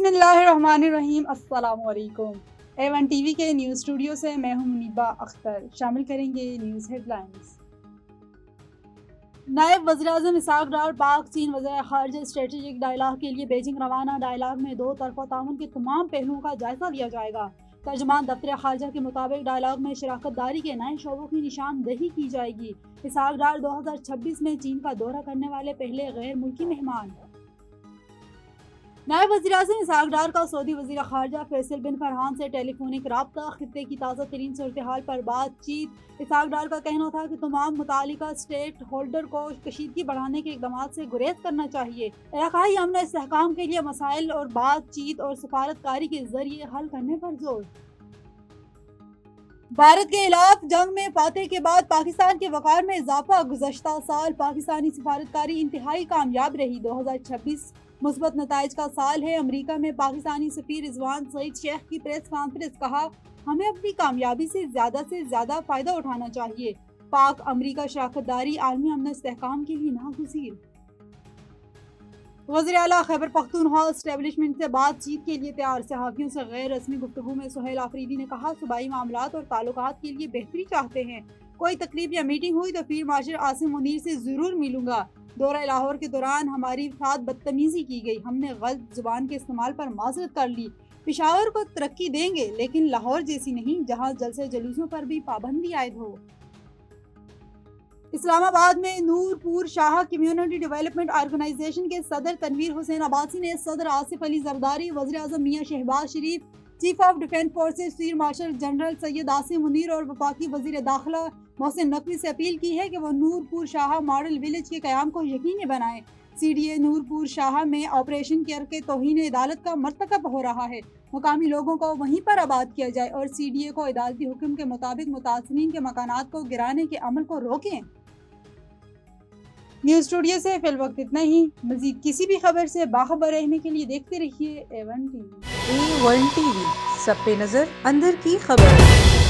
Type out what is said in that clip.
बिस्मिल्लाहिर्रहमानिर्रहीम। अस्सलाम वालेकुम। A1 टीवी के न्यूज़ स्टूडियो से मैं हूं मुनीबा अख्तर। शामिल करेंगे न्यूज़ हेडलाइंस। नायब वज़ीर-ए-आज़म इसहाक डार पाक चीन वज़ीर ख़ारिजा स्ट्रेटेजिक डायलॉग के लिए बीजिंग रवाना। डायलॉग में दो तरफ़ा ताउन के तमाम पहलुओं का जायज़ा लिया जाएगा। तर्जुमान दफ्तर ख़ारिजा के मुताबिक डायलॉग में शराकत दारी के नए शोबों की निशानदही की जाएगी। इसहाक डार 2026 में चीन का दौरा करने वाले पहले गैर मुल्की मेहमान। नायब वज़ीर-ए-आज़म इसहाक डार का सऊदी वज़ीर ख़ारिजा फैसल बिन फरहान से टेलीफोनिक राब्ता। खित्ते की ताज़ा तरीन सूरत हाल पर बातचीत। इसहाक डार का कहना था कि तमाम मुतालिका स्टेक होल्डर को कशीदगी बढ़ाने के इक़दाम से गुरेज करना चाहिए। इलाक़ाई अमन इस्तेहकाम के लिए मसाइल और बातचीत और सफारतकारी के ज़रिए हल करने पर जोर। भारत के खिलाफ जंग में फातह के बाद पाकिस्तान के वक़ार में इजाफा। गुज़श्ता साल पाकिस्तानी सफारतकारी इंतहाई कामयाब रही। 2026 मुस्बत नताइज का साल है। अमरीका में पाकिस्तानी सफीर रिजवान सईद शेख की प्रेस कॉन्फ्रेंस। कहा, हमें अपनी कामयाबी से ज़्यादा फ़ायदा उठाना चाहिए। पाक अमरीका शराकत दारी आलमी अमन इस्तेहकाम के लिए नागुज़ीर। वज़ीर आला खैबर पख्तूनख्वा एस्टेब्लिशमेंट से बातचीत के लिए तैयार। सहाफ़ियों से गैर रस्मी गुफ्तगू में सुहेल आफरीदी ने कहा, सूबाई मामलात और ताल्लुकात के लिए बेहतरी चाहते हैं। कोई तकरीब या मीटिंग हुई तो फील्ड मार्शल आसिम मुनीर से ज़रूर मिलूंगा। दौरा लाहौर के दौरान हमारी साथ बदतमीजी की गई। हमने गलत जुबान के इस्तेमाल पर माजरत कर ली। पेशावर को तरक्की देंगे, लेकिन लाहौर जैसी नहीं, जहां जलसे जुलूसों पर भी पाबंदी आयद हो। इस्लामाबाद में Noorpur Shah community development organisation के सदर तनवीर हुसैन अब्बासी ने सदर आसिफ अली जरदारी, वज़ीर आज़म Mian Shehbaz Sharif, chief of defence forces field marshal general Syed Asim Munir और वफाकी वज़ीर दाखिला मोहसिन नकवी से अपील की है कि वो नूरपुर शाह मॉडल विलेज के क़याम को यकीनी बनाएं। CDA नूरपुर शाह में ऑपरेशन करके तौहीन अदालत का मर्तकब हो रहा है। मुकामी लोगों को वहीं पर आबाद किया जाए और CDA को अदालती हुक्म के मुताबिक मुतासरीन के मकानात को गिराने के अमल को रोकें। न्यूज़ स्टूडियो से फिल वक्त इतना ही। मज़ीद किसी भी खबर से बाखबर रहने के लिए देखते रहिए A1 टीवी। A1 टीवी, सब पे नजर, अंदर की खबर।